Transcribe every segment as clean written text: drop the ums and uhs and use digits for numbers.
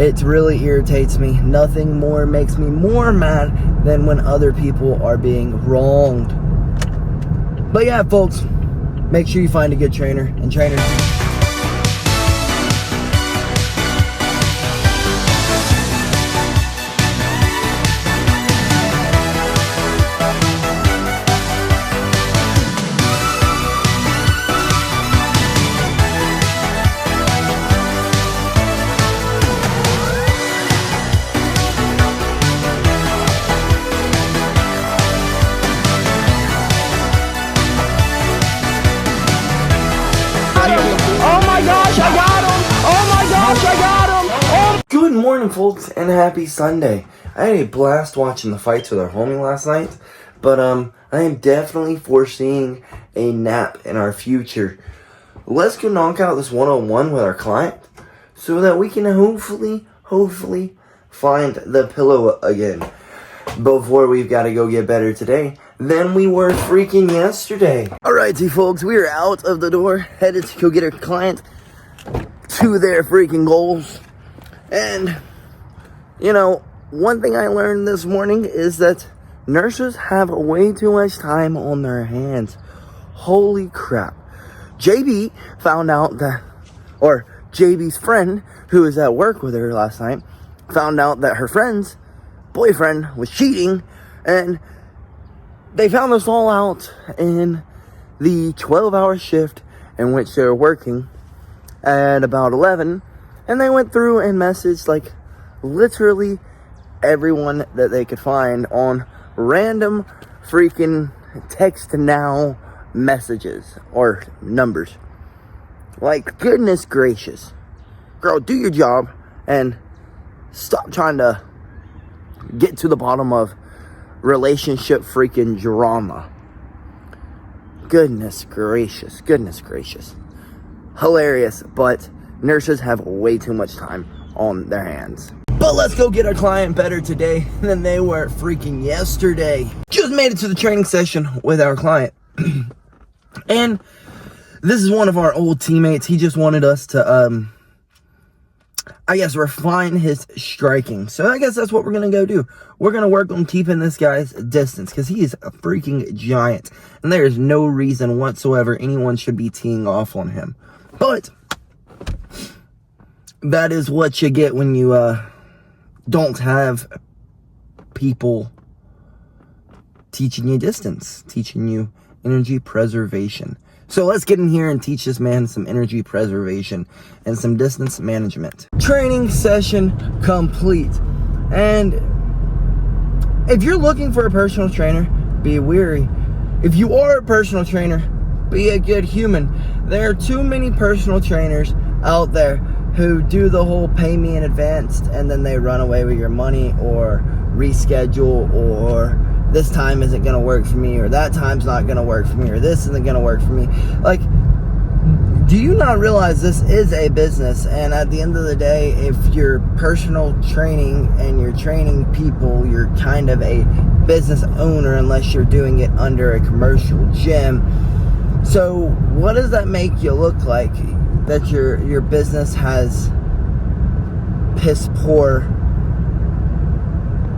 It really irritates me. Nothing more makes me more mad than when other people are being wronged. But yeah, folks, make sure you find a good trainer and trainers. Good morning, folks, and happy Sunday. I had a blast watching the fights with our homie last night, but I am definitely foreseeing a nap in our future. Let's go knock out this one-on-one with our client so that we can hopefully find the pillow again before we've got to go get better today than we were freaking yesterday. Alrighty, folks, we are out of the door, headed to go get our client to their freaking goals. And, you know, one thing I learned this morning is that nurses have way too much time on their hands. Holy crap. JB found out that, or JB's friend, who was at work with her last night, found out that her friend's boyfriend was cheating, and they found this all out in the 12-hour shift in which they were working at about 11. And they went through and messaged, like, literally everyone that they could find on random freaking text now messages or numbers. Like, goodness gracious. Girl, do your job and stop trying to get to the bottom of relationship freaking drama. Goodness gracious. Hilarious, but nurses have way too much time on their hands. But let's go get our client better today than they were freaking yesterday. Just made it to the training session with our client. And this is one of our old teammates. He just wanted us to, I guess, refine his striking. So I guess that's what we're going to go do. We're going to work on keeping this guy's distance because he is a freaking giant. And there is no reason whatsoever anyone should be teeing off on him. But that is what you get when you don't have people teaching you distance, teaching you energy preservation. So let's get in here and teach this man some energy preservation and some distance management. Training session complete. And if you're looking for a personal trainer, be wary. If you are a personal trainer, be a good human. There are too many personal trainers out there who do the whole pay me in advance and then they run away with your money or reschedule, or this time isn't going to work for me, or that time's not going to work for me, or this isn't going to work for me. Like, do you not realize this is a business? And at the end of the day, if you're personal training and you're training people, you're kind of a business owner unless you're doing it under a commercial gym. So what does that make you look like? That your business has piss poor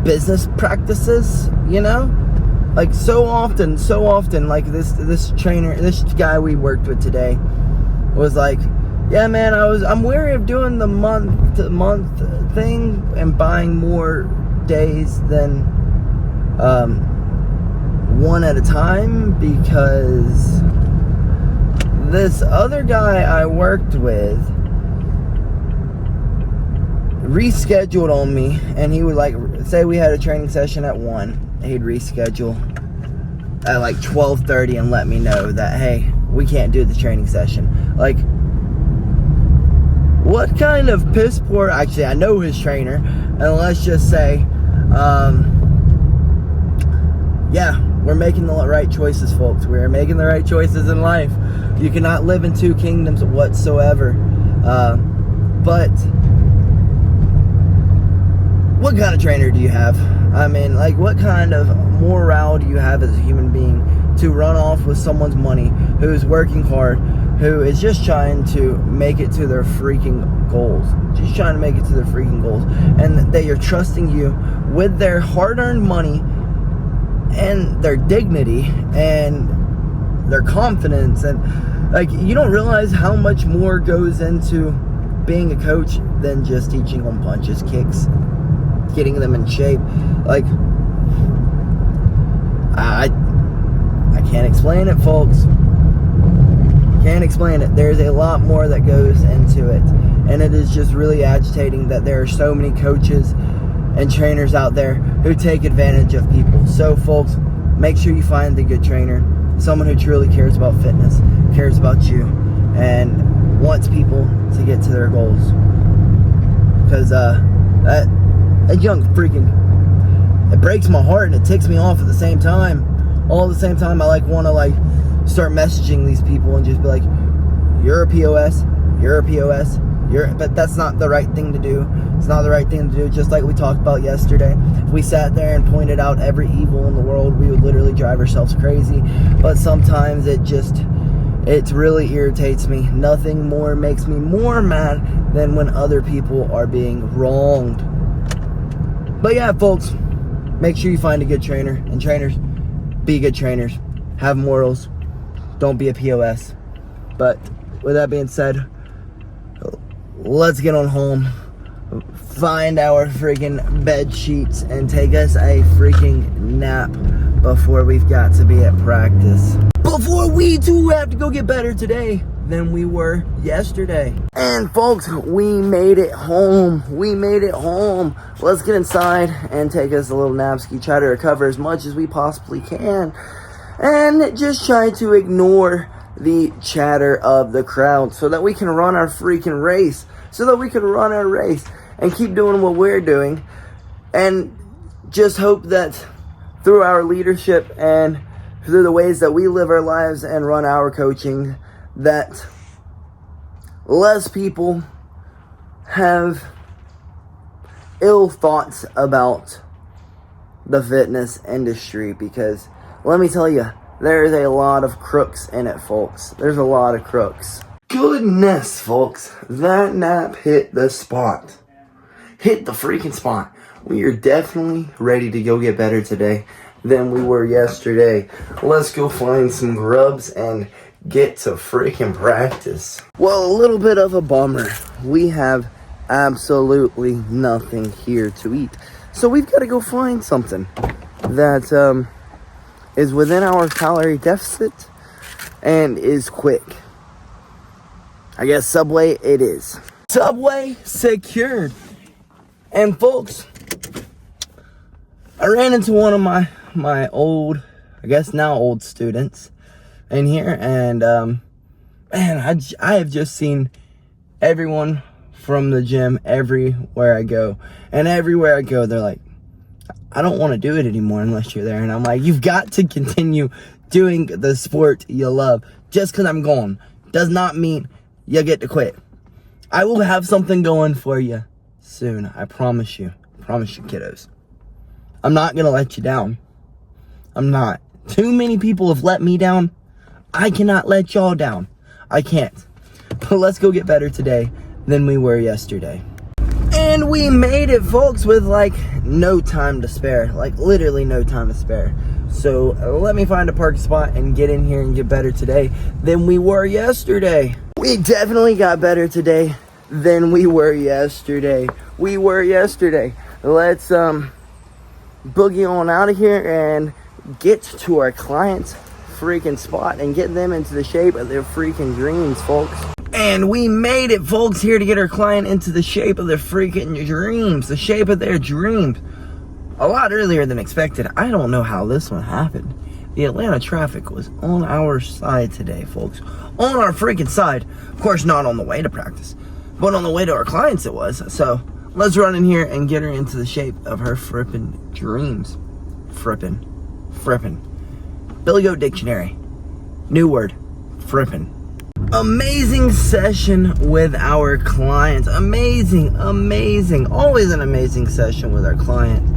business practices, you know? Like so often, like this trainer, this guy we worked with today was like, yeah man, I'm wary of doing the month to month thing and buying more days than one at a time, because this other guy I worked with rescheduled on me, and he would, like, say we had a training session at 1, he'd reschedule at like 12:30 and let me know that, hey, we can't do the training session. Like, what kind of piss poor, actually I know his trainer, and let's just say yeah, we're making the right choices, folks. We're making the right choices in life. You cannot live in two kingdoms whatsoever. But what kind of trainer do you have? I mean, like, what kind of morale do you have as a human being to run off with someone's money, who's working hard, who is just trying to make it to their freaking goals. Just trying to make it to their freaking goals. And they are trusting you with their hard-earned money and their dignity and their confidence. And like, you don't realize how much more goes into being a coach than just teaching them punches, kicks, getting them in shape. Like, I can't explain it, folks. Can't explain it. There's a lot more that goes into it, and it is just really agitating that there are so many coaches and trainers out there who take advantage of people. So folks, make sure you find the good trainer, someone who truly cares about fitness, cares about you, and wants people to get to their goals. Because that young freaking, it breaks my heart and it ticks me off at the same time. All at the same time, I want to start messaging these people and just be like, you're a POS, you're a POS, but that's not the right thing to do. It's not the right thing to do. Just like we talked about yesterday, if we sat there and pointed out every evil in the world, we would literally drive ourselves crazy. But sometimes it really irritates me. Nothing more makes me more mad than when other people are being wronged. But yeah, folks, make sure you find a good trainer, and trainers, be good trainers, have morals, don't be a POS. But with that being said, let's get on home, find our freaking bed sheets, and take us a freaking nap before we've got to be at practice. Before we too have to go get better today than we were yesterday. And folks, we made it home. We made it home. Let's get inside and take us a little napski, try to recover as much as we possibly can, and just try to ignore the chatter of the crowd so that we can run our freaking race. So that we can run our race and keep doing what we're doing, and just hope that through our leadership and through the ways that we live our lives and run our coaching, that less people have ill thoughts about the fitness industry. Because let me tell you, there's a lot of crooks in it, folks. There's a lot of crooks. Goodness, folks, that nap hit the spot. Hit the freaking spot. We are definitely ready to go get better today than we were yesterday. Let's go find some grubs and get to freaking practice. Well, a little bit of a bummer. We have absolutely nothing here to eat. So we've got to go find something that is within our calorie deficit and is quick. I guess Subway it is. Subway secured. And folks, I ran into one of my old, I guess now old students in here, and man, I have just seen everyone from the gym everywhere I go. And everywhere I go, they're like, I don't want to do it anymore unless you're there. And I'm like, you've got to continue doing the sport you love. Just because I'm gone does not mean you get to quit. I will have something going for you soon. I promise you. I promise you, kiddos. I'm not going to let you down. I'm not. Too many people have let me down. I cannot let y'all down. I can't. But let's go get better today than we were yesterday. And we made it, folks, with no time to spare. Literally no time to spare. So let me find a parking spot and get in here and get better today than we were yesterday. We definitely got better today than we were yesterday. Let's boogie on out of here and get to our client's freaking spot and get them into the shape of their freaking dreams, folks. And we made it, folks, here to get our client into the shape of their freaking dreams, the shape of their dreams. A lot earlier than expected. I don't know how this one happened. The Atlanta traffic was on our side today, folks. On our freaking side. Of course, not on the way to practice, but on the way to our clients it was. So let's run in here and get her into the shape of her frippin' dreams. Frippin'. BillyGoat dictionary. New word. Frippin'. Amazing session with our clients. Amazing. Always an amazing session with our client.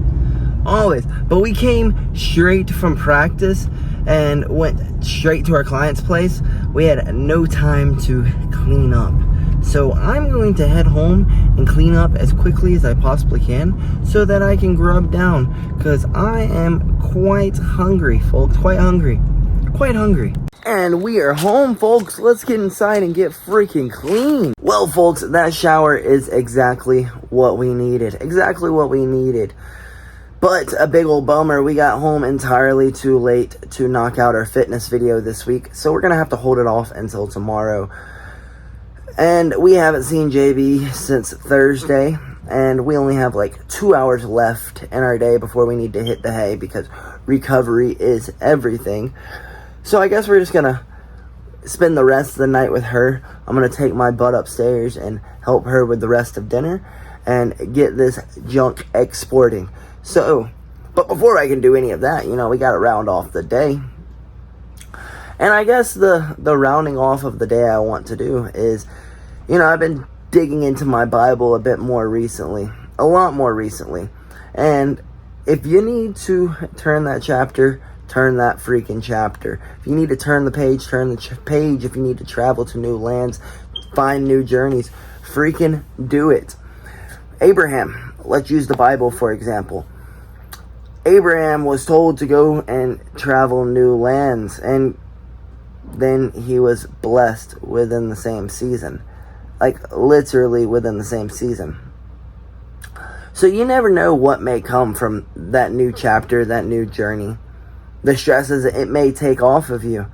Always. But we came straight from practice and went straight to our client's place we had no time to clean up. So I'm going to head home and clean up as quickly as I possibly can so that I can grub down, because I am quite hungry, folks. Quite hungry. And we are home, folks. Let's get inside and get freaking clean. Well, folks, that shower is exactly what we needed. But a big old bummer, we got home entirely too late to knock out our fitness video this week. So we're going to have to hold it off until tomorrow. And we haven't seen JB since Thursday, and we only have like 2 hours left in our day before we need to hit the hay, because recovery is everything. So I guess we're just gonna spend the rest of the night with her. I'm gonna take my butt upstairs and help her with the rest of dinner and get this junk exporting. So, but before I can do any of that, we gotta round off the day. And I guess the rounding off of the day I want to do is, I've been digging into my Bible a bit more recently. A lot more recently. And if you need to turn that chapter, turn that freaking chapter. If you need to turn the page, turn the page. If you need to travel to new lands, find new journeys, freaking do it. Abraham, let's use the Bible for example. Abraham was told to go and travel new lands, and then he was blessed within the same season. Like, literally within the same season. So you never know what may come from that new chapter, that new journey. The stresses it may take off of you.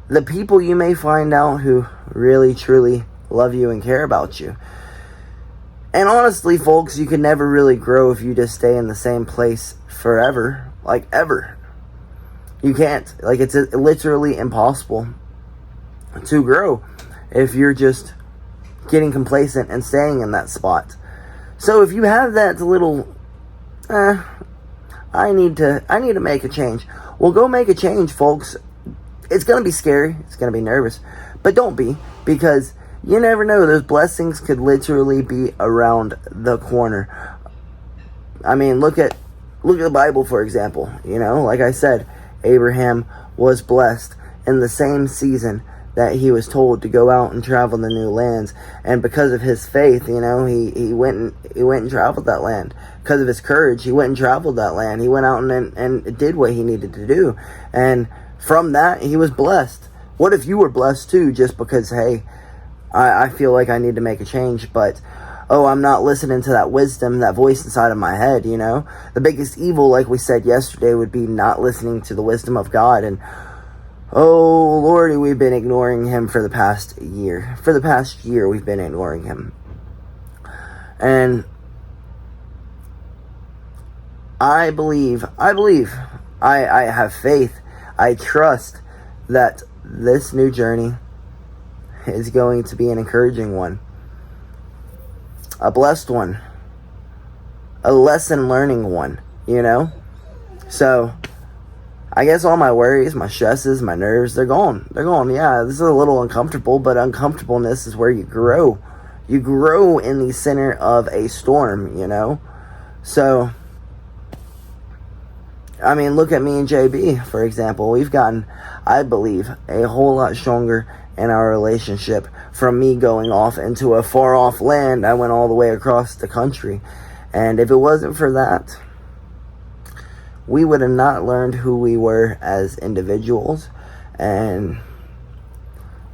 The people you may find out who really, truly love you and care about you. And honestly, folks, you can never really grow if you just stay in the same place forever. Like, ever. You can't. Like, it's literally impossible to grow if you're just getting complacent and staying in that spot. So if you have that little, I need to make a change. Well, go make a change, folks. It's going to be scary. It's going to be nervous. But don't be, because you never know. Those blessings could literally be around the corner. I mean, look at the Bible, for example. Like I said, Abraham was blessed in the same season that he was told to go out and travel the new lands. And because of his faith, he went and traveled that land. Because of his courage, he went and traveled that land. He went out and did what he needed to do. And from that, he was blessed. What if you were blessed too, just because, hey, I feel like I need to make a change, but, I'm not listening to that wisdom, that voice inside of my head, The biggest evil, like we said yesterday, would be not listening to the wisdom of God. And oh, Lordy, we've been ignoring him for the past year. For the past year, we've been ignoring him. And I believe, I have faith, I trust that this new journey is going to be an encouraging one. A blessed one. A lesson learning one, So, I guess all my worries, my stresses, my nerves, they're gone. Yeah, this is a little uncomfortable, but uncomfortableness is where you grow. You grow in the center of a storm, So, I mean, look at me and JB, for example. We've gotten, I believe, a whole lot stronger in our relationship from me going off into a far-off land. I went all the way across the country. And if it wasn't for that, we would have not learned who we were as individuals. And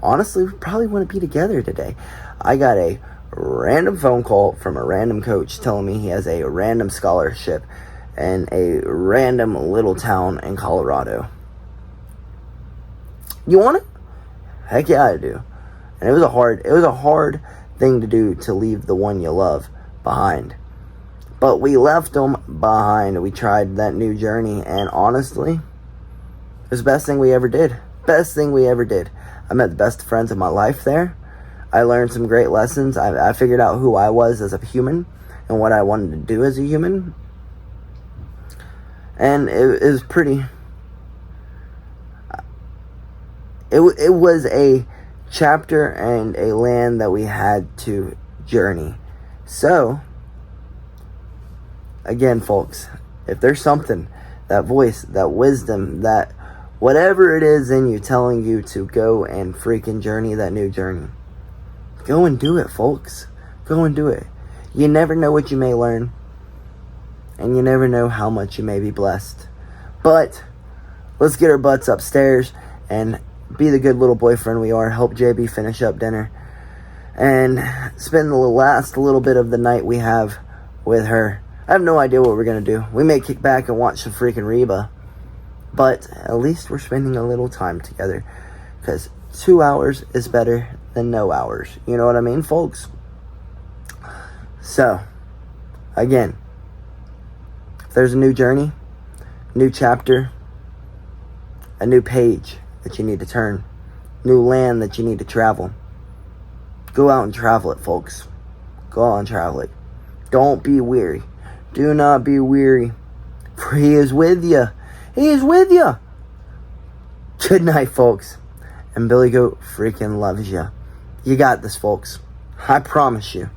honestly, we probably wouldn't be together today. I got a random phone call from a random coach telling me he has a random scholarship in a random little town in Colorado. You want it? Heck yeah, I do. And it was a hard thing to do, to leave the one you love behind. But we left them behind. We tried that new journey, and honestly, it was the best thing we ever did. Best thing we ever did. I met the best friends of my life there. I learned some great lessons. I figured out who I was as a human and what I wanted to do as a human. And it was pretty... It was a chapter and a land that we had to journey. So, again, folks, if there's something, that voice, that wisdom, that Whatever it is in you telling you to go and freaking journey that new journey. Go and do it, folks. Go and do it. You never know what you may learn. And you never know how much you may be blessed. But let's get our butts upstairs and be the good little boyfriend we are. Help JB finish up dinner. And spend the last little bit of the night we have with her. I have no idea what we're going to do. We may kick back and watch some freaking Reba. But at least we're spending a little time together. Because 2 hours is better than no hours. You know what I mean, folks? So, again, if there's a new journey, new chapter, a new page that you need to turn, new land that you need to travel, go out and travel it, folks. Go out and travel it. Don't be weary. Do not be weary, for He is with you. He is with you. Good night, folks. And BillyGoat freaking loves you. You got this, folks. I promise you.